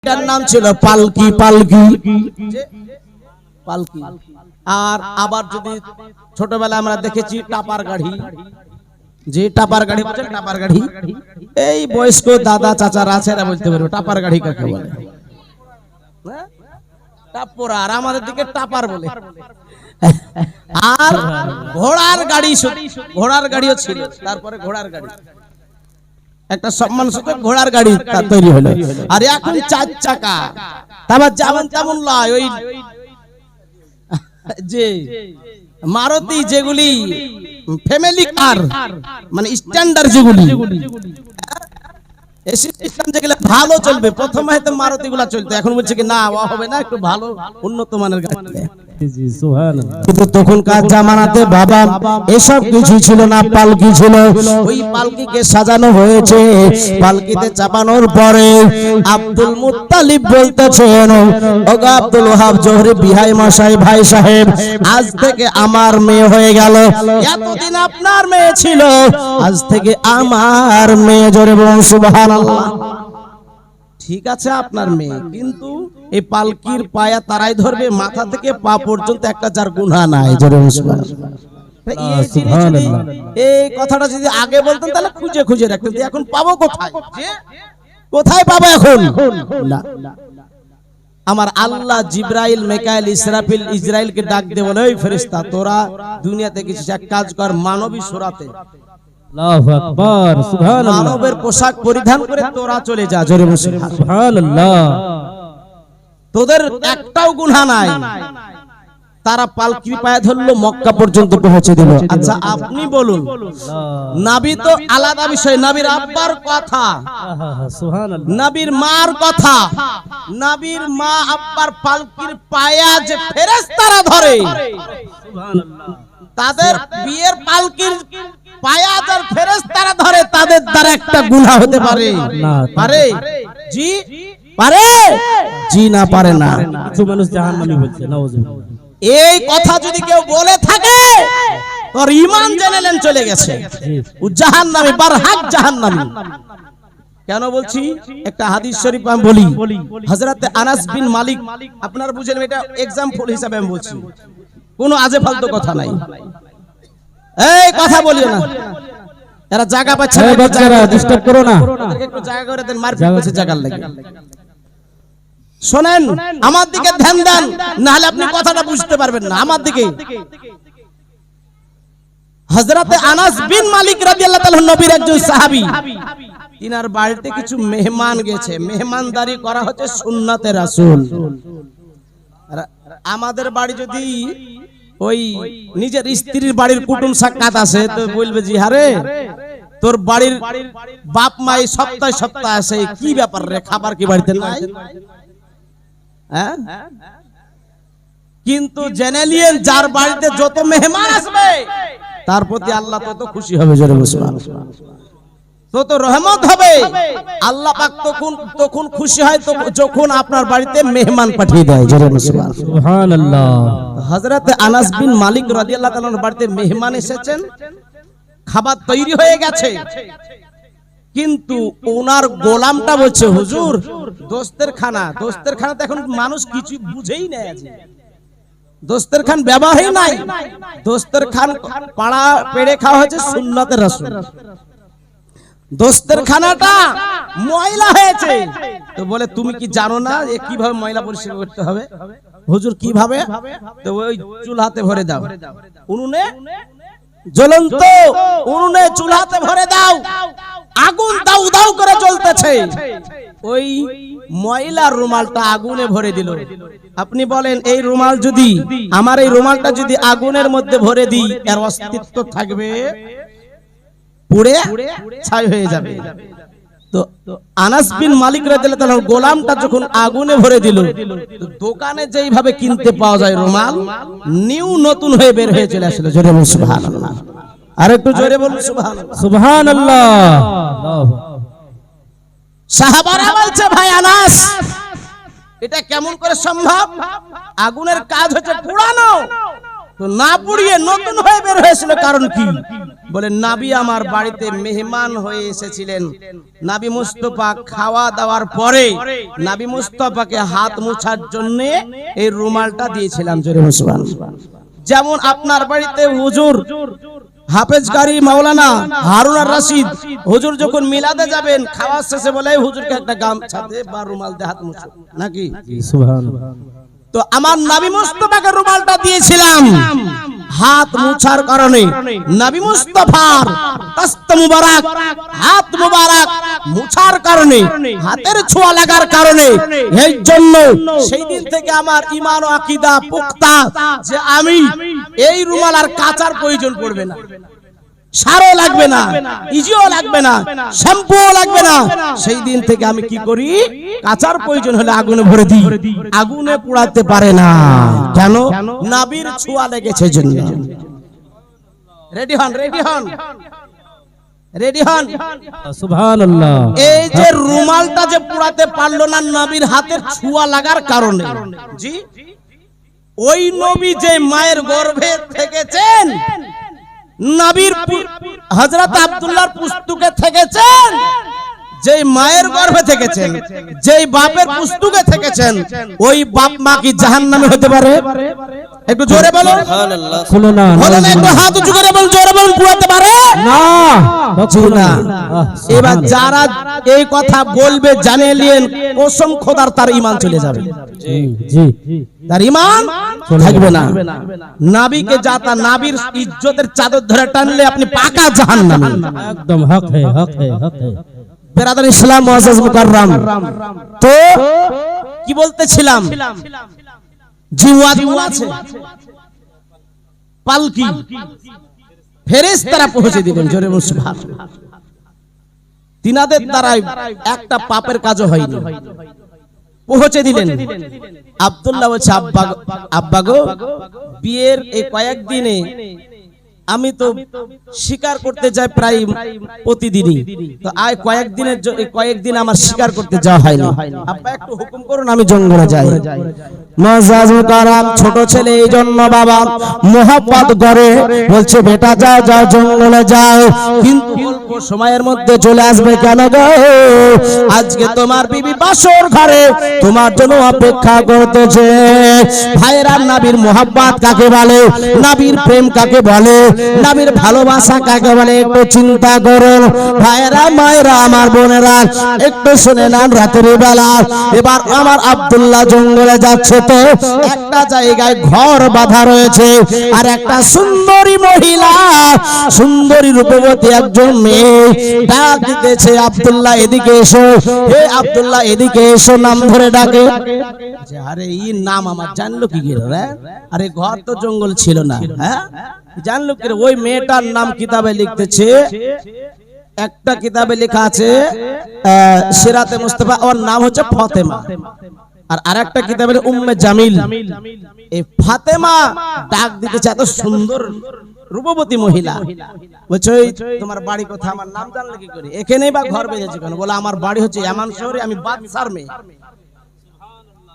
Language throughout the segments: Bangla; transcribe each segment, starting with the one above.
গাড়িটার নাম ছিল পালকি। পালকি পালকি। আর আবার যদি ছোটবেলা আমরা দেখেছি টাপার গাড়ি, যে টাপার গাড়ি বলছেন, টাপার গাড়ি এই বয়স্ক দাদা চাচারা আছে এরা বলতে পারবে টাপার গাড়ি কাকে বলে। টাপরা, আর আমাদের দিকে টাপার বলে। আর ঘোড়ার গাড়ি, ঘোড়ার গাড়িও ছিল, তারপরে ঘোড়ার গাড়ি একটা সম্মানসূচক ঘোড়ার গাড়ি তৈরি হলো। আর এখন 4 চাকা, তারপর যেমন তেমন লয়, ওই যে মারুতি যেগুলি ফ্যামিলি কার মানে স্ট্যান্ডার্ড যেগুলি যেগুলো ভালো চলবে, প্রথমে হয়তো মারুতি গুলা চলতো, এখন বলছে কি না হবে না, একটু ভালো উন্নত মানের গাড়ি। কিন্তু তখনকার জামানাতে বাবা এসব কিছু ছিল না, পালকি ছিল। ওই পালকিকে সাজানো হয়েছে। পালকিতে চাপানোর পরে আব্দুল মুত্তালিব বলতেছেন, ওগো আব্দুল ওয়াহাব জোহরি বিহাই মশাই, ভাই সাহেব, আজ থেকে আমার মেয়ে হয়ে গেল। এতদিন আপনার মেয়ে ছিল, আজ থেকে আমার মেয়ে। জোরে বলুন সুবহানাল্লাহ। ঠিক আছে আপনার মেয়ে, কিন্তু এই পালকির পায়া তারাই ধরবে, মাথা থেকে পা পর্যন্ত একটা যার গুনাহ নাই। জোরে এই কথাটা যদি আগে বলতেন তাহলে খুঁজে খুঁজে রাখতেন, এখন পাবো কোথায়? কোথায় পাবো এখন? না, আমার আল্লাহ জিব্রাইল, মিকাইল, ইসরাফিল, ইসরাইলকে ডাক দিয়ে বলে, ওই ফেরেশতা তোরা দুনিয়াতে কিছু এক কাজ কর, মানবী সূরাতে আল্লাহু আকবার, সুবহানাল্লাহ, মানবের পোশাক পরিধান করে তোরা চলে যা। জোরে বলুন সুবহানাল্লাহ। তোদের একটাও গুনাহ নাই। তারা পালকির পায়ে ধরলো, মক্কা পর্যন্ত পৌঁছে দিল। আচ্ছা আপনি বলুন, নবী তো আলাদা বিষয়, নবীর আব্বার কথা, সুবহানাল্লাহ, নবীর মার কথা, নবীর মা আব্বার পালকির পায়া যে ফেরেশতারা ধরে, সুবহানাল্লাহ, তাদের বিয়ের পালকির পায়া যার ফেরেশতারা ধরে, তাদের দ্বারা একটা গুনাহ হতে পারে? পারে? জি পারে? জি না, পারে না। কিছু মানুষ জাহান্নামী বলছে, নাউজুবিল্লাহ। এই কথা যদি কেউ বলে থাকে, তোর ঈমান জেনে নেন চলে গেছে, ও জাহান্নামী, বারহাক জাহান্নামী। কেন বলছি? একটা হাদিস শরীফ আমি বলি। হযরত আনাস বিন মালিক, আপনারা বুঝেন, এটা एग्जांपल হিসাবে আমি বলছি, কোনো আজে ফালতু কথা নাই। এই কথা বলিও না, এরা জায়গা পাচ্ছে না, বাচ্চারা ডিস্টার্ব করো না, একটু জায়গা করে দেন, মারপিট করছে জায়গার লাগি। শুনেন, আমার দিকে ধ্যান দেন, না হলে আপনি কথাটা বুঝতে পারবেন না। আমার দিকে হযরত আনাস বিন মালিক রাদিয়াল্লাহু তাআলা নবীর একজন সাহাবী, তিনার বাড়িতে কিছু মেহমান গেছে, মেহমানদারি করা হচ্ছে সুন্নাতে রাসূল। আমাদের বাড়ি যদি ওই নিজের স্ত্রীর বাড়ির কুটুম সাক্ষাৎ আছে, তো বলবে জি হারে তোর বাড়ির বাপ মা সপ্তাহে সপ্তাহে আসে, কি ব্যাপার রে, খাবার কি বাড়িতে নাই? কিন্তু জেনারেলিয়ান যার বাড়িতে যত মেহমান আসবে তার প্রতি আল্লাহ তত খুশি হবে। জোরে মুসলমান, তত রহমত হবে। আল্লাহ পাক তখন খুশি হয় যখন আপনার বাড়িতে মেহমান পাঠিয়ে দেয়। জোরে মুসলমান, সুবহানাল্লাহ। হযরত আনাস বিন মালিক রাদিয়াল্লাহু তাআলার বাড়িতে মেহমান এসেছেন, খাবার তৈরি হয়ে গেছে, কিন্তু ওনার গোলামটা বলছে, হুজুর দোস্তের খানা। দোস্তের খানা তো এখন মানুষ কিছু বুঝেই না, দোস্তের খান ব্যবহারই নাই। দোস্তের খান পাড়া পেড়ে খাওয়া হয়েছে সুন্নাতের রাসূল। দোস্তের খানাটা ময়লা হয়েছে, তো বলে তুমি কি জানো না এ কিভাবে ময়লা পরিষ্কার করতে হবে? হুজুর কিভাবে? তো ওই চুলাতে ভরে দাও, উনুনে, জ্বলন্ত উনুনে চুলাতে ভরে দাও, আগুন দাউ দাউ করে জ্বলতেছে, ওই ময়লার রুমালটা আগুনে ভরে দিল। আপনি বলেন এই রুমাল যদি, আমার এই রুমালটা যদি আগুনের মধ্যে ভরে দিই, এর অস্তিত্ব থাকবে? পুড়ে ছাই হয়ে যাবে। তো আনাস বিন মালিক রাদিয়াল্লাহু তাআলা গোলামটা যখন আগুনে ভরে দিল, দোকানে যেইভাবে কিনতে পাওয়া যায় রুমাল, নিউ নতুন হয়ে বের হয়ে চলে আসলো। জোরে বলুন সুবহানাল্লাহ, আর একটু জোরে বলুন সুবহানাল্লাহ, সুবহানাল্লাহ। সাহাবারা বলছে, ভাই আনাস এটা কেমন করে সম্ভব? আগুনের কাজ হচ্ছে পোড়ানো, তো না পুড়িয়ে নতুন হয়ে বের হয়েছিল, কারণ কি? বলে নবী আমার বাড়িতে মেহমান হয়ে এসেছিলেন, নবী মুস্তাফা খাওয়া দাওয়ার পরে নবী মুস্তাফাকে হাত মোছার জন্য এই রুমালটা দিয়েছিলাম। জোরে সুবহানাল্লাহ। যেমন আপনার বাড়িতে হুজুর হাফেজ কারি মাওলানা হারুন আর রশিদ হুজুর যখন মিলাদে যাবেন খাওয়ার শেষে বলে হুজুরকে একটা গামছাতে বা রুমাল দিয়ে হাত মুছো, নাকি? সুবহানাল্লাহ। তো আমার নবী মুস্তাফাকে রুমালটা দিয়েছিলাম হাত মুছার কারণে, নবী মুস্তাফার দস্ত মুবারক হাত মুবারক মুছার কারণে, হাতের ছোঁয়া লাগার কারণে, এই জন্য সেই দিন থেকে আমার ঈমান ও আকীদা পুক্তা যে আমি এই রুমাল আর কাচার প্রয়োজন পড়বে না, সারও লাগবে না, ইজিও লাগবে না, শ্যাম্পুও লাগবে না। সেই দিন থেকে আমি কি করি, কাচার প্রয়োজন হলে আগুনে ভরে দিই, আগুনে পোড়াতে পারে না। কেন? নবীর ছোঁয়া লেগেছে জন্য। রেডি হন, রেডি হন, রেডি হন। সুবহানাল্লাহ। এই যে রুমালটা যে পোড়াতে পারলো না নবীর হাতের ছোঁয়া লাগার কারণে, জি ওই নবী যে মায়ের গর্ভে থেকেছেন, নবীর হযরত আব্দুল্লাহর পুস্তুকে থেকেছেন, যেই মায়ের গর্ভে থেকেছেন, যেই বাপের পুস্তুকে থেকেছেন, ওই বাপ মা কি জাহান্নামে হতে পারে? একটু জোরে বলুন সুবহানাল্লাহ। খুলো না, বলুন একটু হাত উঁচু করে বলুন, জোরে বলুন, পুরাতে পারে না, না। এবার যারা এই কথা বলবে জানে নিয়েন, কসম খোদার তার ঈমান চলে যাবে। জি, তার ঈমান থাকবে না। নবীকে যাতা নবীর ইজ্জতের চাদর ধরে টানলে আপনি পাকা জাহান্নামী। একদম হক है, হক है, হক है। বেরাদার ইসলাম মুআজ্জাজ মুকাররম, তো কি বলতেছিলাম, জিওয়াজ আছে পালকি ফেরেশতারা পৌঁছে দিবেন। জোরে বলুন সুবহানাল্লাহ। তিনাদের দ্বারাই একটা পাপের কাজও হয়নি, পৌঁছে দিলেন। আব্দুল্লাহ বলছে, আব্বা গো, বিয়ের এই কয়েকদিনে আমি তো শিকার করতে যাই প্রায় প্রতিদিনই, তো আয় কয়েকদিন আমার শিকার করতে যাওয়া হয়নি। আব্বা একটু হুকুম করুন, আমি জঙ্গলে যাই। মুআজ্জাজ মুকাররম ছোট ছেলে, এই জন্য বাবা মোহাব্বত করে বলছে, বেটা যাও যাও জঙ্গলে যাও, কিন্তু অল্প সময়ের মধ্যে চলে আসবে। কেন গো? আজকে তোমার বিবি বাসর ঘরে তোমার জন্য অপেক্ষা করতেছে। ভাইরা, নবীর মোহাব্বত কাকে বলে, নবীর প্রেম কাকে বলে, নবীর ভালোবাসা কাকে বলে, একটু চিন্তা করুন। ভাইরা, মায়েরা, আমার বোনেরা, একটু শুনে নেন। রাতের বেলা এবার আমার আব্দুল্লাহ জঙ্গলে যাচ্ছে, তো একটা জায়গায় ঘর বাঁধা রয়েছে, আর একটা সুন্দরী মহিলা, সুন্দরী রূপবতী একজন মেয়ে ডাক দিতেছে, আব্দুল্লাহ এদিকে এসো, হে আব্দুল্লাহ এদিকে এসো, নাম ধরে ডাকে। আরে এই নাম আমার জানলো কি করে? আরে ঘর তো জঙ্গল ছিল না, হ্যাঁ জানলো কি? ওই মেয়েটার নাম কিতাবে লিখতেছে, একটা কিতাবে লেখা আছে সিরাতে মুস্তাফা, ওর নাম হচ্ছে ফাতেমা, আর আরেকটা কিতাবে উম্মে জামিল। এই ফাতেমা ডাক দিতেছে, এত সুন্দর রূপবতী মহিলা, বলছে তোমার বাড়ি কোথায়? আমার নাম জানলে কি করে? এখানেই বা ঘর বেঁধেছে কেন? বলে আমার বাড়ি হচ্ছে ইয়ামান শহরে, আমি বাদশার মেয়ে,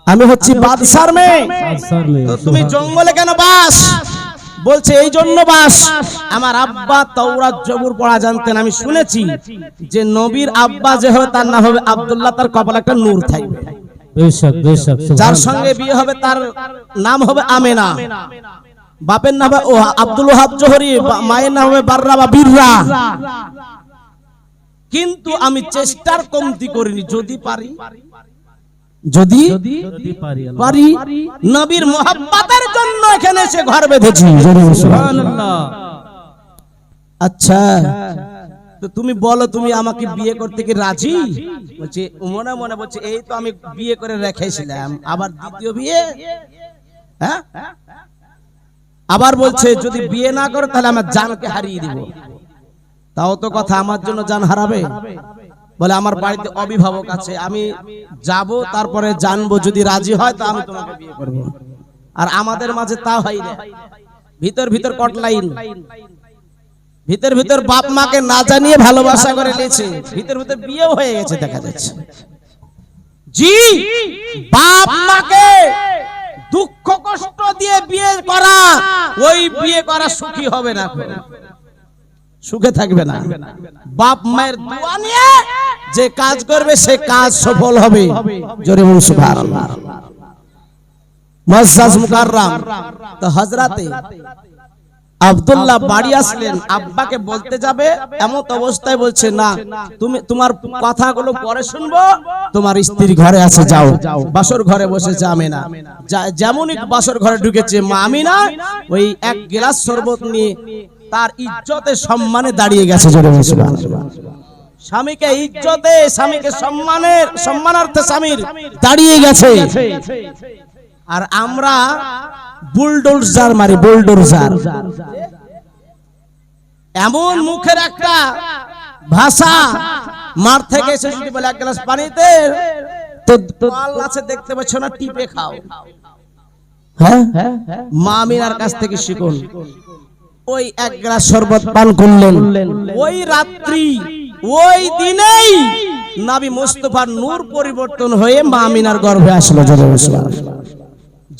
আমি হচ্ছি বাদশার মেয়ে। তো তুমি জঙ্গলে কেন বাস? বলছে এই জন্য বাস, আমার আব্বা তাওরাত জবুর পড়া জানতেন, আমি শুনেছি যে নবীর আব্বা যে হবে তার নাম হবে আব্দুল্লাহ, তার কপালে একটা নূর থাকবে। বেশক, বেশক। যার সঙ্গে বিয়ে হবে তার নাম হবে আমেনা, বাপের নাম হবে আব্দুল ওয়াহাব জোহরি, মায়ের নাম হবে বাররা বা বীররা। কিন্তু আমি চেষ্টার কমতি করিনি, যদি পারি, যদি পারি, নবীর মোহাব্বতের জন্য এখানে এসে ঘর বেঁধেছি। সুবহানাল্লাহ। আচ্ছা, তো তুমি বলো, তুমি আমাকে বিয়ে করতে কি রাজি? বলছে মনে মনে, বলছে এই তো আমি বিয়ে করে রেখেছিলাম, আবার দ্বিতীয় বিয়ে? হ্যাঁ, আবার বলছে যদি বিয়ে না করে তাহলে আমার জানকে হারিয়ে দিব। তাও তো কথা, আমার জন্য জান হারাবে? বলে আমার বাড়িতে অভিভাবক আছে, আমি যাব, তারপরে জানবো, যদি রাজি হয় তো আমি তোমাকে বিয়ে করব। আর আমাদের মাঝে তা হয় না, ভিতর ভিতর কটলাইন, ভিতর ভিতর বাপ মাকে না জানিয়ে ভালোবাসা করে নিয়েছে, ভিতর ভিতর বিয়েও হয়ে গেছে দেখা যাচ্ছে। জি, বাপ মাকে দুঃখ কষ্ট দিয়ে বিয়ে করা, ওই বিয়ে করা সুখী হবে না। সুখে থাকবে না। বাপ মায়ের দোয়া নিয়ে যে কাজ করবে সে কাজ সফল হবে। জোরে বলুন সুবহানাল্লাহ। মুআজ্জাজ মুকাররম তো হযরতে আব্দুল্লাহ বাড়ি আসলেন, আব্বাকে বলতে যাবে, এমন অবস্থায় বলছে না তুমি তোমার কথাগুলো পরে শুনবো, তোমার স্ত্রী ঘরে আছে, যাও। বাসর ঘরে বসেছে আমিনা, যেমনই বাসর ঘরে ঢুকেছে মা আমিনা ওই এক গ্লাস শরবত নিয়ে তার ইজ্জতে সম্মানে দাঁড়িয়ে গেছে। জোরে বলুন সুবহানাল্লাহ। স্বামীকে ইজ্জতে, স্বামীকে সম্মানার্থে স্বামীর দাঁড়িয়ে গেছে। আর আমরা বুলডোজার মারি, বুলডোজার এমন মুখের একটা ভাষা, মার থেকে এসে যদি বলে এক গ্লাস পানিতে তো পাল আছে দেখতে পাচ্ছ না, টিপে খাও। হ্যাঁ, মা আমিনার কাছ থেকে শিখুন। ওই এক গ্লাস শরবত পান করলেন, ওই রাত্রি ওই দিনেই নবী মুস্তাফার নূর পরিবর্তন হয়ে মা আমিনার গর্ভে আসলো।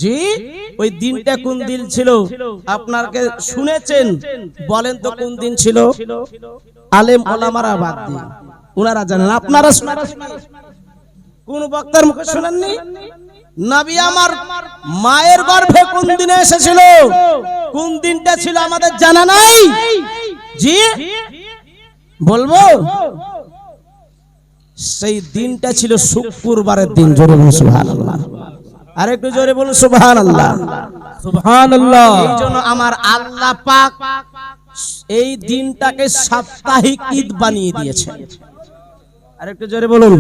জি, ওই দিনটা কোন দিন ছিল আপনাকে শুনেছেন? বলেন তো কোন দিন ছিল? আলেম ওলামারা বাদ দিয়ে ওনারা জানেন, আপনারা কোন বক্তার মুখে শুনেননি? নবী আমার মায়ের গর্ভে কোন দিনে এসেছিল, কোন দিনটা ছিল আমাদের জানা নাই। জি বলবো, সেই দিনটা ছিল শুক্রবারের দিন। জোরে বলুন সুবহানাল্লাহ। আর একটু জোরে বলুন সুবহানাল্লাহ, সুবহানাল্লাহ। এই জন্য আমার আল্লাহ পাক এই দিনটাকে সাপ্তাহিক ঈদ বানিয়ে দিয়েছে। আর একটু জোরে বলুন,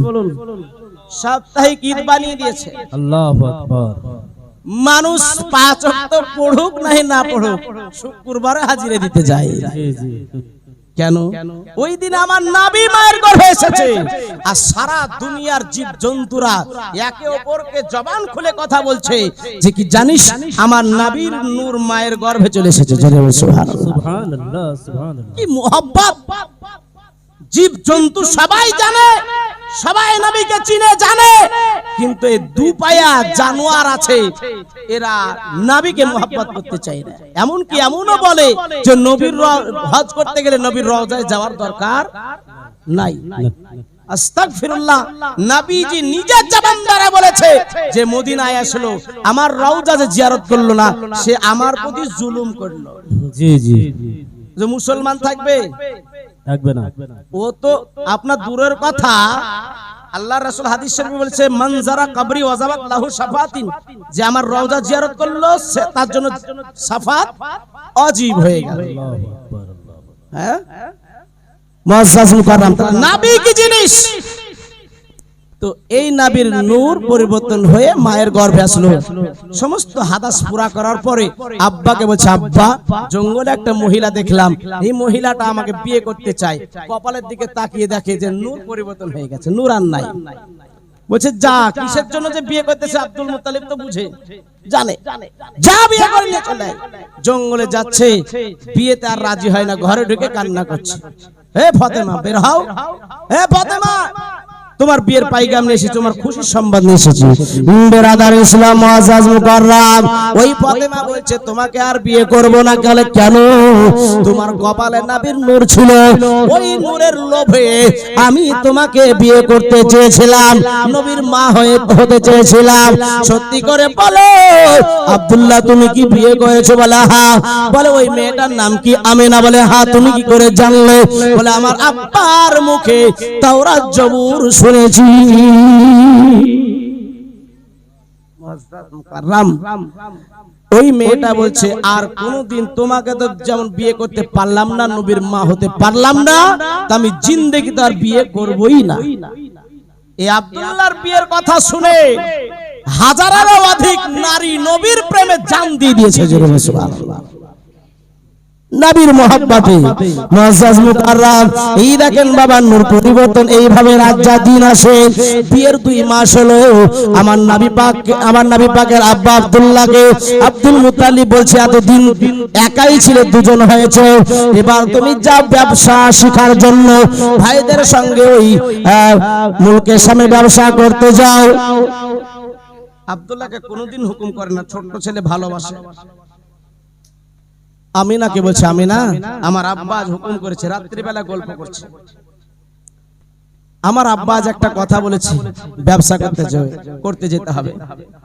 সাপ্তাহিক ঈদ বানিয়ে দিয়েছে। আল্লাহু আকবার। মানুষ 5 ওয়াক্ত পড়ুক নাই না পড়ুক, শুক্রবারে হাজিরা দিতে যায়। জি জি। কেন? ওই দিন আমার নবী মায়ের গর্ভে এসেছে। আর সারা দুনিয়ার জীব জন্তুরা একে অপরকে জবান খুলে কথা বলছে যে কি জানিস আমার নবীর নূর মায়ের গর্ভে চলে এসেছে। জোরে বলুন সুবহানাল্লাহ। সুবহানাল্লাহ, সুবহানাল্লাহ। কি মুহাব্বত! জীব জন্তু সবাই জানে, সবাই নবীকে চিনে জানে, কিন্তু এই দুপায়া জানোয়ার আছে, এরা নবীকে মুহাব্বত করতে চায় না। এমনকি এমনও বলে যে নবীর হজ করতে গেলে নবীর রওজায় যাওয়ার দরকার নাই। আস্তাগফিরুল্লাহ। নবীজি নিজের জবান দ্বারা বলেছে যে মদিনায় আসলো, আমার রওজা যে জিয়ারত করলো না, সে আমার প্রতি জুলুম করলো। জি জি। যে মুসলমান থাকবে থাকবে না, ও তো আপনার দূরের কথা। আল্লাহর রাসূল হাদিস শরীফে বলেছে মান যারা কবরি ওয়াজাবাত লাহু শাফাতিন, যে আমার রওজা জিয়ারত করলো সে তার জন্য শাফাত ওয়াজিব হয়ে গেল। আল্লাহু আকবার, আল্লাহু আকবার। হ্যাঁ, মুআজ্জাজ মুকাররম নবী কি জিনিস? তো এই নবীর নূর পরিবর্তন হয়ে মায়ের গর্ভে আসলো। সমস্ত হাদাস পুরা করার পরে আব্বাকে বলছে, আব্বা জঙ্গলে একটা মহিলা দেখলাম, এই মহিলাটা আমাকে বিয়ে করতে চায়। কপালের দিকে তাকিয়ে দেখে যে নূর পরিবর্তন হয়ে গেছে, নূর আর নাই। বলছে যা, কিসের জন্য যে বিয়ে করতেছে আব্দুল মুত্তালিব তো বুঝে জানে, যা বিয়ে করে নিয়ে চলে আয়। জঙ্গলে যাচ্ছে, বিয়েতে আর রাজি হয় না, ঘরে ঢুকে কান্না করছে, হে ফাতেমা বের হও, হে ফাতেমা তোমার বিয়ের পাইগাম নিয়ে এসেছি, তোমার খুশির সংবাদ নিয়ে এসেছি। বেরাদার ইসলাম মুআজ্জাজ মুকাররম, ওই ফাতেমা বলছে তোমাকে আর বিয়ে করব না। গেলে কেন? তোমার কপালে নবীর নূর ছিল, ওই নূরের লোভে আমি তোমাকে বিয়ে করতে চেয়েছিলাম, নবীর মা হতে চেয়েছিলাম। সত্যি করে বলো আব্দুল্লাহ, তুমি কি বিয়ে করেছো? বলে হ্যাঁ। বলে ওই মেয়েটার নাম কি? আমিনা। বলে হ্যাঁ। তুমি কি করে জানলে? বলে আমার আব্বার মুখে তাওরাত জবুর শুনেছি। ওই মেয়েটা বলছে আর কোনদিন তোমাকে তো যেমন বিয়ে করতে পারলাম না, নবীর মা হতে পারলাম না, তা আমি জিন্দেগি তো আর বিয়ে করবই না। এই আব্দুল্লাহর বিয়ের কথা শুনে হাজারেরও অধিক নারী নবীর প্রেমে জান দিয়ে দিয়েছে। সুবহানাল্লাহ। নবীর মুহাব্বতে মুআজ্জাজ মুকাররম, এই দেখেন বাবা নূর পরিবর্তন এইভাবে রাত দিন আসে। বিয়ের 2 মাস হলো আমার নবী পাকের আব্বা আব্দুল্লাহকে আব্দুল মুত্তালিব বলছে এতদিন একাই ছিলে, 2 জন হয়েছে, এবার তুমি যাও ব্যবসা শেখার জন্য, ভাইদের সঙ্গে ওই মুলকের সামনে ব্যবসা করতে যাও। আব্দুল্লাহকে কোনোদিন হুকুম করে না, ছোট ছেলে ভালোবাসে। আমিনাকে বলছে, আমিনা আমার আব্বা আজ হুকুম করেছে, রাত্রিবেলা গল্প করছে, আমার আব্বা আজ একটা কথা বলেছে, ব্যবসা করতে যেতে হবে।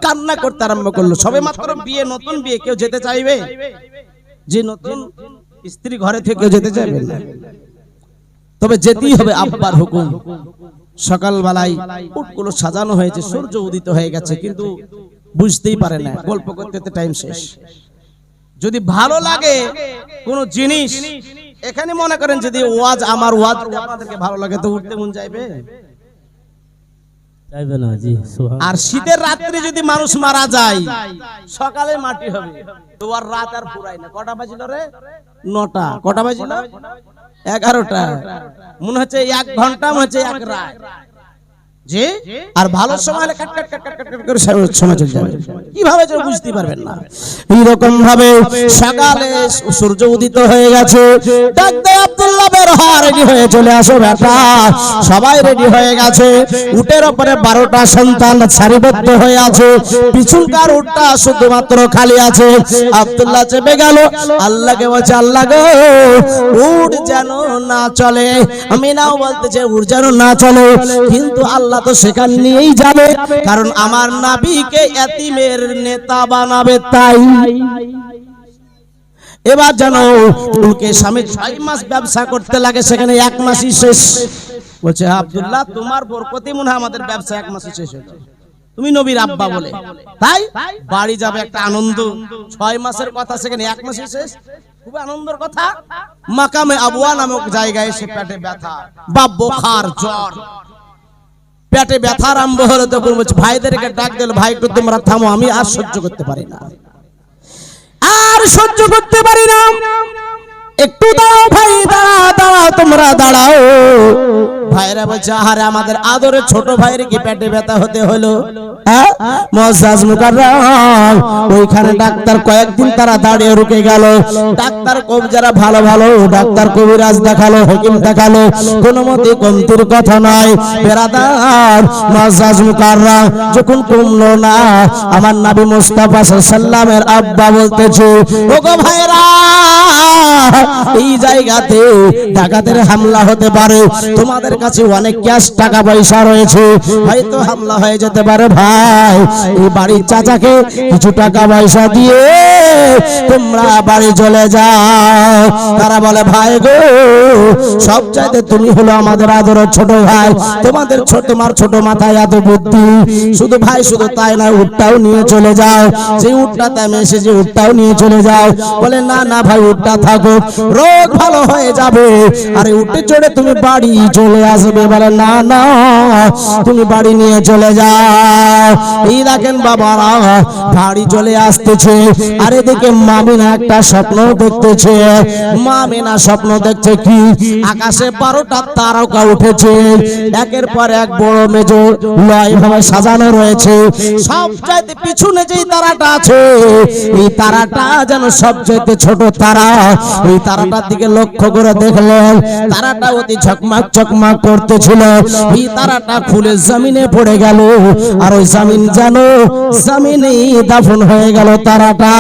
কান্না করতে আরম্ভ করলো। সবে মাত্র বিয়ে, নতুন বিয়ে, কেউ যেতে চাইবে? যে নতুন স্ত্রী ঘরে থেকে কেউ যেতে চাইবে না, তবে যেতেই হবে, আব্বার হুকুম। সকালবেলায় উটগুলো সাজানো হয়েছে, সূর্য উদিত হয়ে গেছে, কিন্তু বুঝতেই পারে না, গল্প করতে টাইম শেষ। যদি ভালো লাগে কোন জিনিস, এখানে মনে করেন যদি ওয়াজ, আমার ওয়াজ আপনাদেরকে ভালো লাগে তো উঠতে মন চাইবে? চাইবে না জি। আর শীতের রাত্রে যদি মানুষ মারা যায়, সকালে মাটি হবে, তো আর রাত আর পুরাই না। কটা বাজিল রে? 9টা। কটা বাজিল? 11টা। মনে হচ্ছে 1 ঘন্টা, মনে হচ্ছে 1 রাত। জি। আর ভালো সময় হলে কাট কাট কাট কাট কাট করে সময় চলে যাবে, কিভাবে যে বুঝতে পারবেন না। এইরকম ভাবে সকালে সূর্য উদিত হয়ে গেছে, ডাক দেয় আব্দুল্লাহ, বের হ, রেডি হয়ে চলে আসো বেটা। সবাই রেডি হয়ে গেছে। উটের উপরে 12টা সন্তান সারিবদ্ধ হয়ে আছে, পিছনকার উটটা শুধুমাত্র খালি আছে। আব্দুল্লাহ চেপে গেল, আল্লাহকে বলছে, আল্লাহ গো, উট যেন না চলে। আমি নাও বলতেছে উট যেন না চলে, কিন্তু আল্লাহ তো সেখান নিয়েই যাবে, কারণ আমার নবীকে এতিমের নেতা বানাবে। তাই এবার জানো, উনকে স্বামী 6 মাস ব্যবসা করতে লাগে, সেখানে 1 মাসই শেষ। বলছে, আব্দুল্লাহ তোমার বরকতে মনে হয় আমাদের ব্যবসা 1 মাসই শেষ হয়েছে, তুমি নবীর আব্বা বলে। তাই বাড়ি যাবে, একটা আনন্দ। 6 মাসের কথা সেখানে 1 মাসই শেষ, খুব আনন্দের কথা। মাকামে আবুয়া নামক জায়গায় এসে পেটে ব্যথা বা বোখার, জ্বর, পেটে ব্যথা আরম্ভ হলো। তখন বলছে, ভাইদেরকে ডাক দিল, ভাই একটু তোমরা থামো, আমি আর সহ্য করতে পারি না, আর সহ্য করতে পারি না, একটু দাঁড়াও ভাই, দাঁড়াও, তোমরা দাঁড়াও। ভাইরা বলছে, আরে আমাদের আদরের ছোট ভাইয়ের কি পেটে ব্যথা হতে হলো? মুআজ্জাজ মুকাররম, ওইখানে ডাক্তার কয়েকদিন তারা দাঁড়িয়ে রুকে গেল। ডাক্তার যারা ভালো ভালো ডাক্তার, কবিরাজ দেখালো, হাকিম দেখালো, কোনো মতে কমতির কথা নয়। বেরাদার, মুআজ্জাজ মুকাররম যখন কমলো না, আমার নবী মুস্তাফা সাল্লাল্লাহু আলাইহি সাল্লামের আব্বা বলতেছে, ওগো ভাইরা, এই জায়গাতে ডাকাতের হামলা হতে পারে, তোমাদের কাছে অনেক ক্যাশ টাকা পয়সা রয়েছে, হয়তো হামলা হয়ে যেতে পারে। ভাই, এই বাড়ির চাচাকে কিছু টাকা পয়সা দিয়ে তোমরা বাড়ি চলে যাও। তারা বলে, ভাই গো, সব চাইতে তুমি হলো আমাদের আদরের ছোট ভাই, তোমার ছোট মাথায় এত বুদ্ধি। শুধু ভাই, শুধু তাই না, উটটাও নিয়ে চলে যাও, যে উটটাতে আমি এসেছি উটটাও নিয়ে চলে যাও। বলে, না না ভাই, উটটা থাকো, রোগ ভালো হয়ে যাবে, আরে উটে চড়ে তুমি বাড়ি চলে আসবে। বলে, না না, তুমি বাড়ি নিয়ে চলে যাও। এই দেখেন বাবারা, বাড়ি চলে আসতেছে, আর এদিকে মামিনা একটা স্বপ্ন দেখতেছে। মামিনা স্বপ্ন দেখছে কি, আকাশে 12টা তারকা উঠেছে, একের পর এক বড় মেজো লয় ভাবে সাজানো রয়েছে। সবচাইতে পিছনে যেই তারাটা আছে, এই তারাটা যেন সবচাইতে ছোট তারা। ওই তারাটার দিকে লক্ষ্য করে দেখলেন, তারাটা অতি ঝকমাক ঝকমাক করতেছিল। এই তারাটা খুলে জমিনে পড়ে গেল, আর ওই জমিন যেন জমিনেই দাফন হয়ে গেল তারাটা।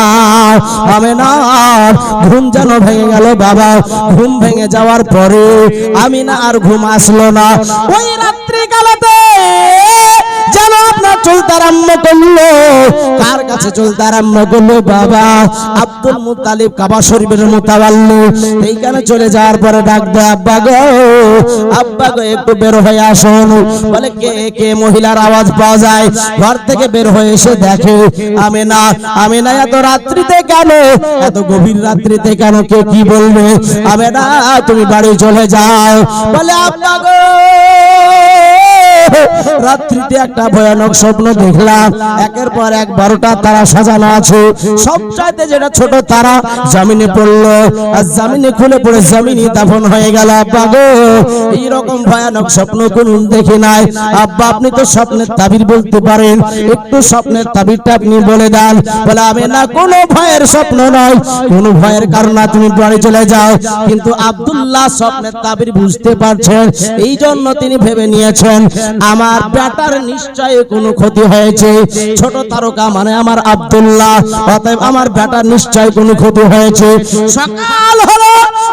আমিনার ঘুম যেন ভেঙে গেল বাবা। ঘুম ভেঙে যাওয়ার পরে আমিনা আর ঘুম আসলো না। ওই রাত্রি কালেতে যেন আপনার চলতে আরম্ভ করলো। কার কাছে চলতে আরম্ভ করলো? বাবা আব্দুল মুত্তালিব কাবা শরীফের মুতাওয়াল্লি। এইখানে চলে যাওয়ার পরে ডাক দেয়, আব্বা গো, আব্বা গো, একটু বের হয়ে আসুন। বলে, কে কে? মহিলার আওয়াজ পাওয়া যায়। ঘর থেকে বের হয়ে এসে দেখে আমিনা। আমিনা এত রাত্রিতে কেন, এত গভীর রাত্রিতে কেন, কে কি বলবে? আমিনা, তুমি বাড়ি চলে যাও। বলে, আব্বা গো, রাত্রিতে একটা ভয়ানক স্বপ্ন দেখলাম, একের পর এক 12টা তারা সাজানো আছে, সবচাইতে যেটা ছোট তারা জমিনে পড়লো, আর জমিনে খুলে পড়ে জমিনে দাফন হয়ে গেল। আব্বা গো, এইরকম ভয়ানক স্বপ্ন কোনদিন দেখি নাই। আব্বা, আপনি তো স্বপ্নের তাবির বলতে পারেন, একটু স্বপ্নের তাবিরটা আপনি বলে দেন। বলে, আমি না, কোনো ভয়ের স্বপ্ন নয়, কোনো ভয়ের কারণ না, তুমি বাড়ি চলে যাও। কিন্তু আব্দুল্লাহ স্বপ্নের তাবির বুঝতে পারছেন, এই জন্য তিনি ভেবে নিয়েছেন আমার বেটার নিশ্চয়ই কোনো ক্ষতি হয়েছে। ছোট তারকা মানে আমার আব্দুল্লাহ, অতএব আমার বেটার নিশ্চয়ই কোনো ক্ষতি হয়েছে। সকাল হলো,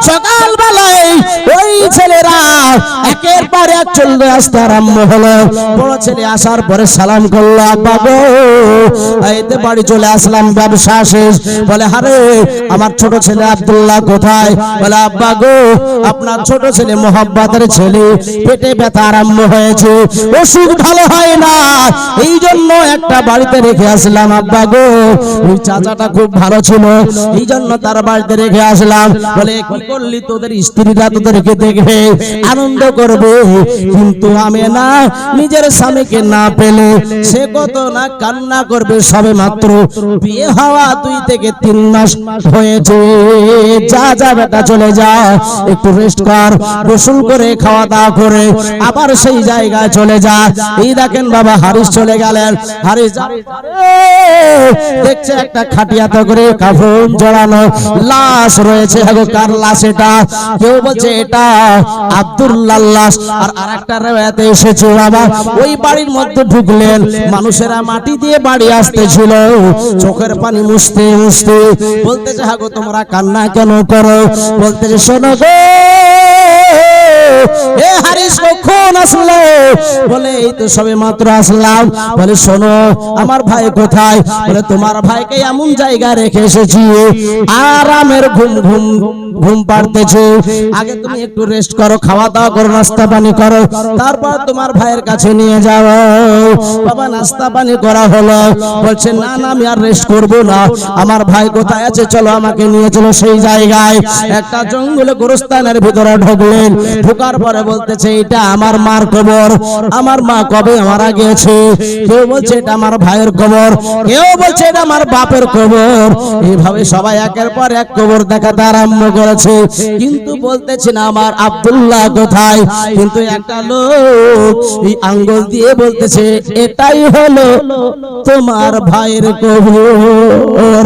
সকাল বেলায় ওই ছেলেরা একের পর এক চলতে আসতে আরম্ভ হলো। বড় ছেলে আসার পরে সালাম করলো, আব্বা গো এইতে বাড়ি চলে আসলাম, ব্যবসা শেষ। বলে আরে আমার ছোট ছেলে আব্দুল্লাহ কোথায়? বলে আব্বা গো আপনার ছোট ছেলে মোহাব্বতের ছেলে পেটে ব্যথা আরম্ভ হয়েছে, ওষুধ ভালো হয় না, এই জন্য একটা বাড়িতে রেখে আসলাম আব্বা গো। ওই চাচাটা খুব ভালো ছিল, এই জন্য তার বাড়িতে রেখে আসলাম। বলে কি করলি? তোদের স্ত্রীরা তোদেরকে দেখবে, আনন্দ করবে, কিন্তু আমি না নিজের স্বামীকে না পেলে সে কত না কান্না করবে। সবে মাত্র বিয়ে হওয়া 2 থেকে 3 মাস হয়েছে। যা যা বেটা চলে যা, একটু রেস্ট কর, গোসল করে খাওয়া দাওয়া করে আবার সেই জায়গায় চলে যা। এই দেখেন বাবা হারিস চলে গেলেন। হারিস দেখছে একটা খাটিয়াতে করে কাফন জড়ানো লাশ রয়েছে। হ্যাঁ কার লাশ এটা? কেউ বলছে এটা আব্দুল্লাহ লাশ, আর আরেকটা রাতে এসেছে বাবা ওই বাড়ির মধ্যে ঢুকলেন, মানুষেরা মাটি দিয়ে বাড়ি আসতেছিল, চোখের পানি মুছতে মুছতে বলতেছে হ্যাঁ গো তোমরা কান্না কেন করো? বলতেছে শোনো গো এ হারিস কখন আসলে? বলে এই তো সবে মাত্র আসলাম। বলে শোনো আমার ভাই কোথায়? বলে তোমার ভাইকে এমন জায়গায় রেখে এসেছি আরামের ঘুম পাড়তেছে, আগে তুমি একটু রেস্ট করো, খাওয়া দাওয়া করো, নাস্তা পানি করো, তারপর তোমার ভাইয়ের কাছে নিয়ে যাও। বাবা নাস্তা পানি করা হলো। বলছে না না আমি আর রেস্ট করবো না, আমার ভাই কোথায় আছে চলো আমাকে নিয়ে চলো সেই জায়গায়। একটা জঙ্গলে গোরস্থানের ভিতরে ঢুকলেন, ঢোকার পরে বলতেছে এটা আমার মার কবর, আমার মা কবে মারা গেছে। কেউ বলছে এটা আমার ভাইয়ের কবর, কেউ বলছে এটা আমার বাপের কবর। এইভাবে সবাই একের পর এক কবর দেখাতে আরম্ভ করেছে, কিন্তু বলতেছে না আমার আব্দুল্লাহ কোথায়। কিন্তু একটা লোক এই আঙ্গুল দিয়ে বলতেছে এটাই হলো তোমার ভাইয়ের কবর।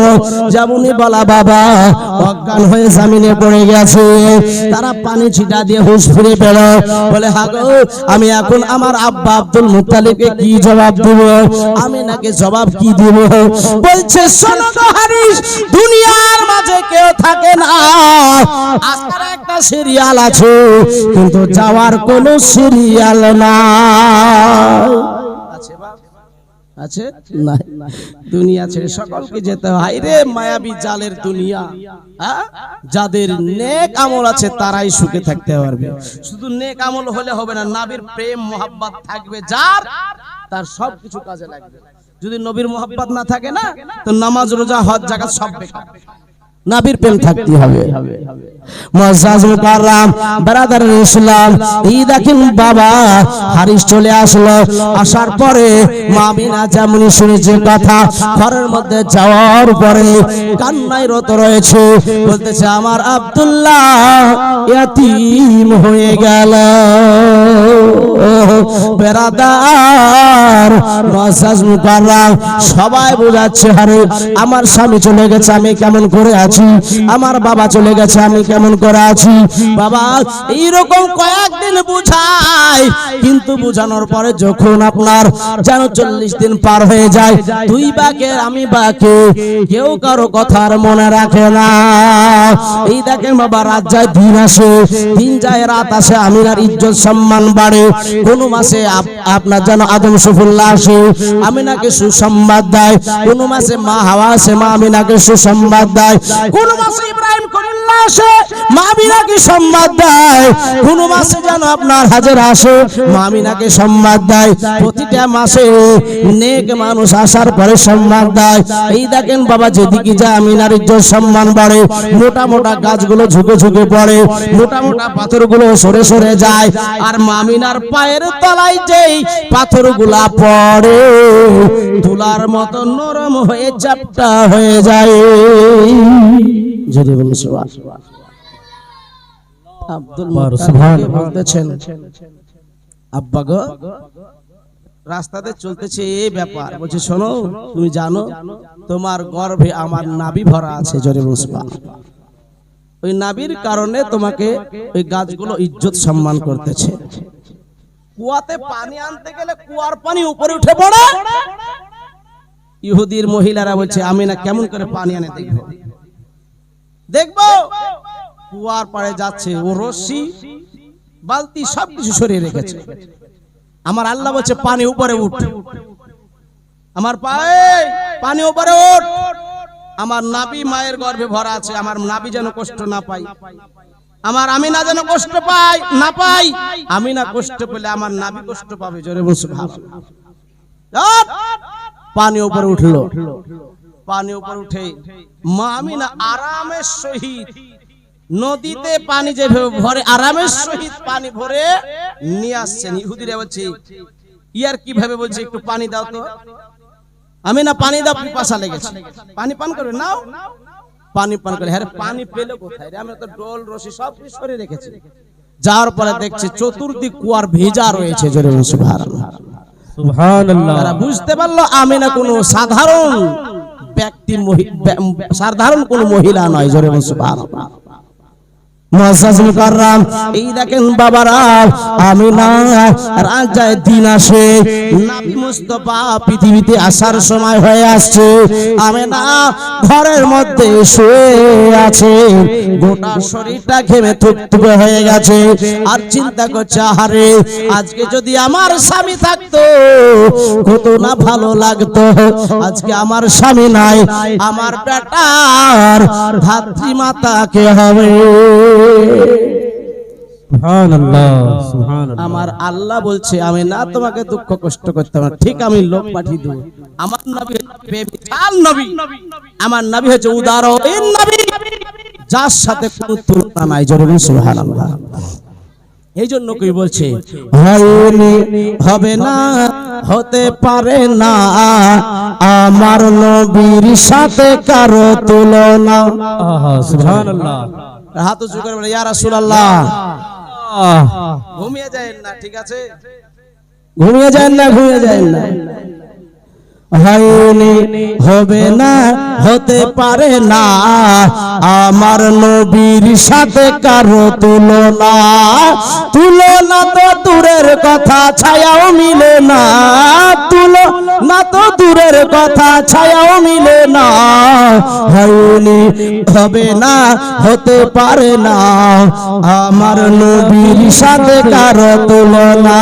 যেমনই বলা বাবা অজ্ঞান হয়ে জমিনে পড়ে গেছে। তারা পানি ছিটা দিয়ে হুঁশ ফিরে পেল। বলে হ্যাঁ গো আমি এখন আমার আব্বা আব্দুল মুত্তালিবকে কি জবাব দেব? আমি নাকি জবাব কি দিব? বলছে শোনো গো হারিস, দুনিয়ার মাঝে কেউ থাকে না, আসার একটা সিরিয়াল আছে কিন্তু যাওয়ার কোনো সিরিয়াল নাই। আছে বাবা? আছে না? দুনিয়া ছেড়ে সকলকে যেতে হয় রে, মায়াবী জালের দুনিয়া। যাদের নেক আমল আছে তারাই সুখে থাকতে পারবে। শুধু নেক আমল হলে হবে না, নবীর প্রেম মোহাব্বত থাকবে যার, তার সবকিছু কাজে লাগবে। যদি নবীর মোহাব্বত না থাকে না, তো নামাজ রোজা হজ যাকাত সব বেকার। নবীর প্রেম থাকতে হবে। মুআজ্জাজ মুকাররম ব্রাদার ইসলাম, এই দেখেন বাবা হারিস চলে আসলো। আসার পরে মা আমিনা যেমনি শুনেছে কথা, ঘরের মধ্যে যাওয়ার পরে কান্নায় রত রয়েছে, বলতেছে আমার আব্দুল্লাহ ইয়াতীম হয়ে গেল। ব্রাদার মুআজ্জাজ মুকাররম সবাই বোঝাচ্ছে আরে আমার স্বামী চলে গেছে আমি কেমন করে আছি, আমার বাবা চলে গেছে আমি কেমন করে আছি। বাবা এইরকম কয়েকদিন বুঝায়, কিন্তু বুঝানোর পরে যখন আপনার যেন 40 দিন পার হয়ে যায়, তুই বাকে আমি বাকে, কেউ কারো কথার মনে রাখে না। এই দেখেন বাবা রাত যায় দিন আসে, দিন যায় রাত আসে, আমিনার ইজ্জত সম্মান বাড়ে। কোন মাসে আপনার যেন আদম সফুল্লাহ আসে, আমিনাকে সুসংবাদ দেয়। কোন মাসে মা হাওয়া আসে, মা আমিনাকে সুসংবাদ দেয়। কোন মাসে ইব্রাহিম খলিলুল্লাহ আসে, মা আমিনাকে সংবাদ দেয়। কোন মাসে যেন আপনার হাজেরা আসে, মা আমিনাকে সংবাদ দেয়। প্রতিটা মাসে নেক মানুষ আসার পরে সংবাদ দেয়। এই দেখেন বাবা যেদিকে যায় আমিনার ইজ্জত সম্মান বাড়ে। মোটা মোটা গাছগুলো ঝুঁকে ঝুঁকে পড়ে, মোটা মোটা পাথরগুলো সরে সরে যায়, আর মা আমিনার পায়ের তলায় যেই পাথরগুলা পড়ে তুলার মতো নরম হয়ে চাপটা হয়ে যায়। যদি বলুন সুবহানাল্লাহ। আব্দুল মুত্তালিব বলতেছেন আব্বা গো রাস্তাতে চলতেছে এই ব্যাপার, বলছে শোনো তুমি জানো তোমার গর্ভে আমার নাভি ভরা আছে। জোরে বলুন সুবহানাল্লাহ। ওই নাভির কারণে তোমাকে ওই গাছগুলো ইজ্জত সম্মান করতেছে। কুয়াতে পানি আনতে গেলে কুয়ার পানি উপরে উঠে পড়ে। ইহুদির মহিলারা বলছে আমি না কেমন করে পানি আনে দেখবো দেখবো। কুয়ার পাড়ে যাচ্ছে, ও রশি বালতি সবকিছু সরিয়ে রেখেছে। আমার আল্লাহ বলছে পানি উপরে উঠ, আমার পায়ে পানি উপরে উঠ। আমার নাবি মায়ের গর্ভে ভরা আছে, আমার নাবি যেন কষ্ট না পাই, আমার আমিনা যেন কষ্ট পাই না পাই। আমিনা কষ্ট পেলে আমার নাবি কষ্ট পাবে। জোরে বলছো পানি উপরে উঠলো। পানি উপরে উঠে মা আমিনা আরামের সহিত নদীতে পানি যে ভরে আরামের সহিত পানি ভরে নিয়ে আসছেন। ইহুদিরা বলছে ইয়ার কিভাবে বলছে একটু পানি দাও তো। আমি না পানি দাও, পিপাসা লেগেছে, পানি পান করবে নাও। পানি পান করে, হ্যাঁ পানি পেলো কোথায় রে? আমরা তো ডোল রশি সব কিছু সরিয়ে রেখেছি। যাওয়ার পরে দেখছে চতুর্দিক কুয়ার ভেজা রয়েছে। জোরে সুবহানাল্লাহ সুবহানাল্লাহ। তারা বুঝতে পারলো আমিনা কোনো সাধারণ ব্যক্তি, সাধারণ কোন মহিলা নয়। জোরে সুবহানাল্লাহ। মুআজ্জাজ মুকাররম, এই দেখেন বাবারা, আমিনা রাজায় দিন আসে, নবী মুস্তাফা পৃথিবীতে আসার সময় হয়ে আসছে। আমিনা ঘরের মধ্যে শুয়ে আছে, গোটা শরীরটা ঘেমে থুপথুপে হয়ে গেছে। আর চিন্তা করছে আহারে আজকে যদি আমার স্বামী থাকতো কত না ভালো লাগতো। আজকে আমার স্বামী নাই, আমার বেটার ধাত্রী মাতা কে হবে? সুবহানাল্লাহ সুবহানাল্লাহ। আমার আল্লাহ বলছে আমি না তোমাকে দুঃখ কষ্ট করতে হবে, ঠিক আমি লোক পাঠিয়ে দেব। আমার নবী বেমিসাল নবী, আমার নবী হচ্ছে উদারহীন নবী, যার সাথে কোনো তুলনা নাই। জোরে বলুন সুবহানাল্লাহ। এই জন্য কই বলছে হয়নি, হবে না, হতে পারে না আমার নবীর সাথে কারো তুলনা। আহা সুবহানাল্লাহ। হাত উঁচু করে বলে ইয়া রাসূলুল্লাহ। ঘুমিয়ে যায় না, ঠিক আছে, ঘুমিয়ে যায় না, ঘুমিয়ে যায় না। হয়নি, হবে না, হতে পারে না আমার নবীর সাথে কারো তুলনা। তুলনা তো দূরের কথা, ছায়াও মিলে না। তুলনা তো দূরের কথা, ছায়াও মিলে না। হয়নি, হবে না, হতে পারে না আমার নবীর সাথে কারো তুলনা।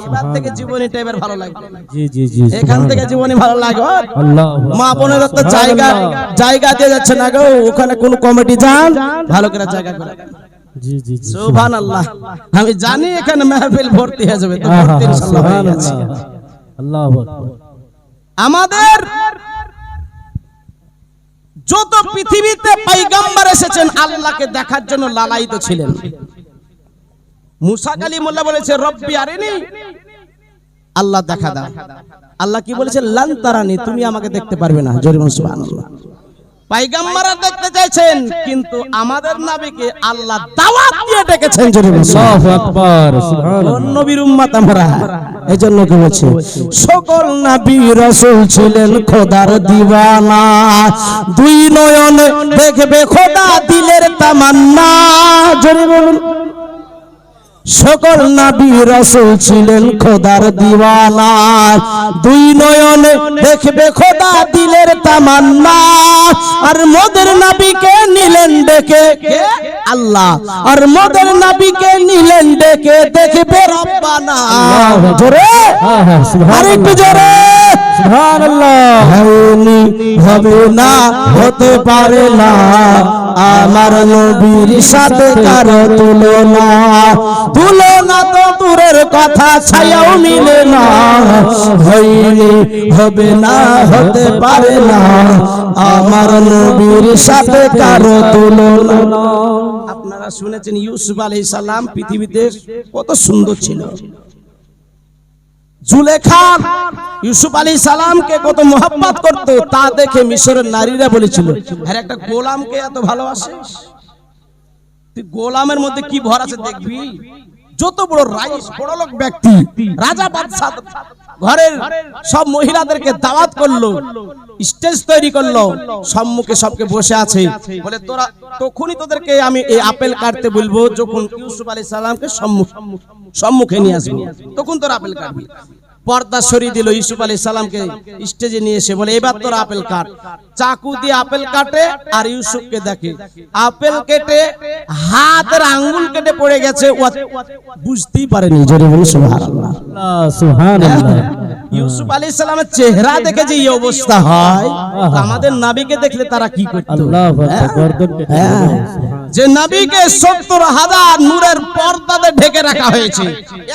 এবার থেকে জীবনীটা এবার ভালো লাগবে। জি জি জি। এখান থেকে জীবনী ভালো লাগবে। আল্লাহ মা বোনের তো জায়গা দিয়ে যাচ্ছে না গো, ওখানে কোন কমিটি যান ভালো করে জায়গা করে। জি জি জি। সুবহানাল্লাহ। আমি জানি এখানে মাহফিল ভর্তি হয়ে যাবে, তো ভর্তি ইনশাআল্লাহ হয়ে গেছে। আল্লাহু আকবার। আমাদের যত পৃথিবীতে পয়গম্বর এসেছেন আল্লাহকে দেখার জন্য লালায়িত ছিলেন। মুসা কালিমুল্লাহ বলেছে রব্বি আরিনি, আল্লাহ দেখা দাও। আল্লাহ কি বলেছে? লান তারানি, তুমি আমাকে দেখতে পারবে না। জোরে বলুন সুবহানাল্লাহ। পয়গম্বররা দেখতে চাইছেন, কিন্তু আমাদের নবীকে আল্লাহ দাওয়াত দিয়ে ডেকেছেন। জোরে বলুন আল্লাহু আকবার। সুবহানাল্লাহ। নবীর উম্মত আমরা, এজন্য কি বলছে সকল নবী রাসূল ছিলেন খোদার দিওয়ানা। দুই নয়নে দেখবে খোদা, দিলের তামান্না। জোরে বলুন। সকল নবী রাসূল ছিলেন খোদার দিওয়ানা। দুই নয়নে দেখবে খোদা, দিলের তামান্না। আর মোদের নবীকে নিলেন ডেকে আল্লাহ, আর মোদের নবীকে নিলেন ডেকে দেখবে রব্বানা। জোরে আরেকটু জোরে সুবহানাল্লাহ। হয়নি, হবে না, হতে পারে না আমার নবীর সাথে কারো তুলনা। তুলনা তো দূরের কথা, ছায়াও মিলে না। হয়নি, হবে না, হতে পারে না আমার নবীর সাথে কারো তুলনা। আপনারা শুনেছেন ইউসুফ আলাইহিস সালাম পৃথিবীতে কত সুন্দর ছিল। জুলেখা ইউসুফ আলাইহিস সালামকে কত মোহাব্বত করত, তা দেখে মিশরের নারীরা বলেছিল আরে একটা গোলামকে এত ভালোবাসিস, তুই গোলামের মধ্যে কি ভর আছে দেখবি। যত বড় রাইস বড়লোক ব্যক্তি রাজা বাদশা ঘরের সব মহিলাদেরকে দাওয়াত করলো, স্টেজ তৈরি করলো, সম্মুখে সবকে বসে আছে, বলে তোরা তখনই তোদেরকে আমি এই আপেল কাটতে বলবো যখন ইউসুফ আলাইহিস সালামকে সম্মুখে নিয়ে আসবো, তখন তোরা আপেল কাটবি। পর্দা সরিয়ে দিল, ইউসুফ আলাইহিস সালামকে স্টেজে নিয়ে এসে বলে এবার তোরা আপেল কাট। চাকু দিয়ে আপেল কাটে আর ইউসুফকে দেখে আপেল কেটে হাতের আঙ্গুল কেটে পড়ে গেছে, বুঝতেই পারেনি। জোরে বলুন সুবহানাল্লাহ। সুবহানাল্লাহ। ইউসুফ আলাইহিস সালামের চেহারা দেখে যে এই অবস্থা হয়, আমাদের নবীকে দেখলে তারা কি করত? আল্লাহু আকবার। গর্দন কেটে দিল। যে নবীকে 70,000 নূরের পর্দাতে ঢেকে রাখা হয়েছে,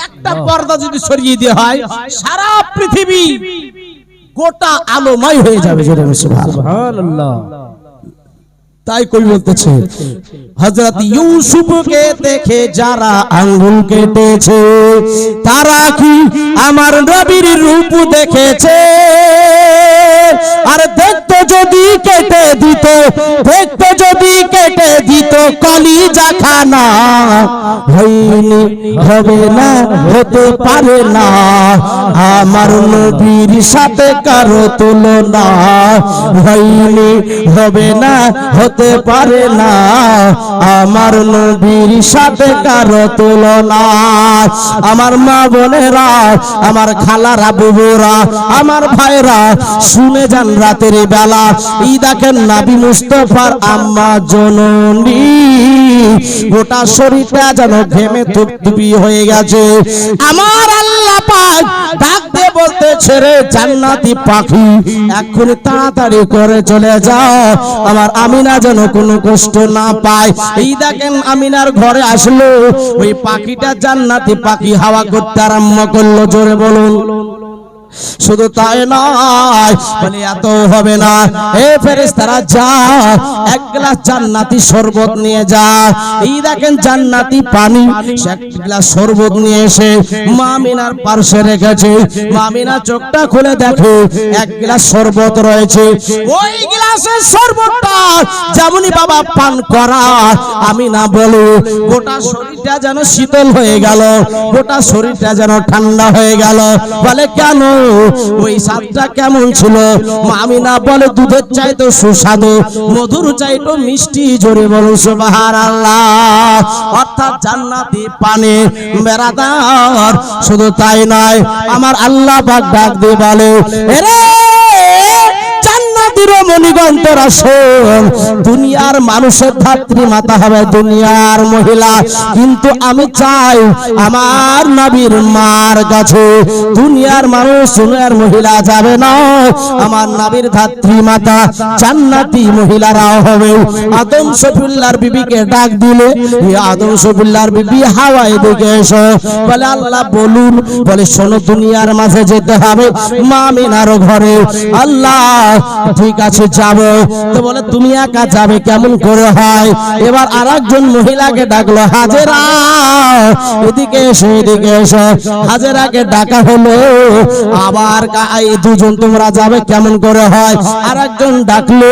একটা পর্দা যদি সরিয়ে দেওয়া হয় সারা পৃথিবী গোটা আলোময় হয়ে যাবে। জোরে বলুন সুবহানাল্লাহ। তাই কই বলতেছে হযরত ইউসুফকে দেখে যারা আঙ্গুল কেটেছে তারা কি আমার নবীর রূপ দেখেছে? আর দেখতে যদি কেটে দিত, দেখতে যদি কেটে দিত কলিজা খানা, হয়নি হবে না, হতে পারে না আমার নবীর সাথে কারো তুলনা, হয়নি হবে না, হতে পারে না আমার নবীর সাথে কারো তুলনা। আমার মা বোনেরা, আমার খালারা, বুবুরা, আমার ভাইরা শুনে যান রাতের বেলা, এই দেখেন নবী মুস্তাফার আম্মা জননী গোটা শরীরটা যেন ঘেমে থুপথুপি হয়ে গেছে। আমার আল্লাহ পাক ডাক দিয়ে বলতেছে রে জান্নাতি পাখি, এক্ষুনি তাড়াতাড়ি করে চলে যাও, আমার আমিনা যেন কোনো কষ্ট না পায়। এই দেখেন আমিনার ঘরে আসলো, ওই পাখিটা জান্নাতি পাখি হাওয়া করতে আরম্ভ করলো। জোরে বলুন। শুধু তাই নয়, বলে এত হবে না, এ ফেরেশতারা যা এক গ্লাস জান্নাতি শরবত নিয়ে যা। এই দেখেন জান্নাতি পানি, এক গ্লাস শরবত নিয়ে এসে মা আমিনার পাশে রেখেছে। মা আমিনা চোখটা খুলে দেখে এক গ্লাস শরবত রয়েছে। ওই গ্লাসের শরবতটা যেমনই বাবা পান করা, আমিনা বলে গোটা শরীরটা যেন শীতল হয়ে গেল, গোটা শরীরটা যেন ঠান্ডা হয়ে গেল। বলে কেন? ওই স্বাদটা কেমন ছিল? মা আমিনা বলে দুধের চাইতো সুস্বাদু, মধুর চাইতো মিষ্টি। জোরে বলুন সুবহানাল্লাহ। অর্থাৎ জান্নাতি পানি মেরাদার। শুধু তাই নয়, আমার আল্লাহ পাক ডাক দিয়ে বলে এরে জান্নাতীর মণিগন্তরা শোন, দুনিয়ার মানুষের ধাত্রী মাতা হবে দুনিয়ার মহিলা, কিন্তু আমি চাই আমার নবীর মার কাছে দুনিয়ার মানুষ দুনিয়ার মহিলা যাবে না, আমার নবীর ধাত্রী মাতা জান্নাতি মহিলারাও হবে। আদম শফিউল্লাহর বিবিকে ডাক দিলে, আদম শফিউল্লাহর বিবি হাওয়া এদিকে এসো। বলে আল্লাহ বলুন। বলে শোনো, দুনিয়ার মাঝে যেতে হবে মা আমিনার ঘরে। আল্লাহ ঠিক আছে যাব। তো বলে তুমি একা যাবে, কেমন করে হয়? এবার আরেকজন মহিলাকে ডাকলো, হাজেরা এদিকে এসো, এদিকে এসো। হাজেরাকে ডাকা হলো, আবার এই দুজন তোমরা যাবে, কেমন করে হয়? আরেকজন ডাকলো,